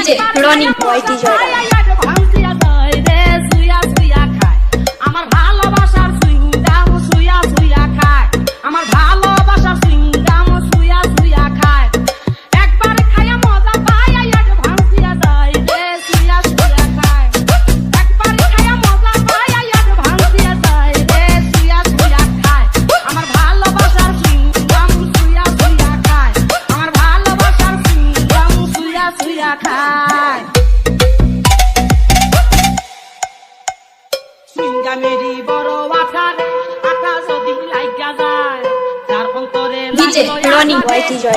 DJ Roni ওয়াইটি জয় আমার ভালোবাসার সুইংগাম সুয়া সুয়া খায় আমার ভালোবাসার সুইংগাম সুয়া সুয়া খায় একবার খায়া মজা পায় এক ভাঙিয়া যায় রে সুয়া সুয়া খায় একবার খায়া মজা পায় এক ভাঙিয়া যায় রে সুয়া সুয়া খায় আমার ভালোবাসার সুইংগাম সুয়া সুয়া খায় আমার ভালোবাসার সুইংগাম সুয়া সুয়া খায় সুইংগামেরই বড় আকার আটা যদি লাইগা যায় তার অন্তরে ডিজে রনি ওয়াইটি জয়।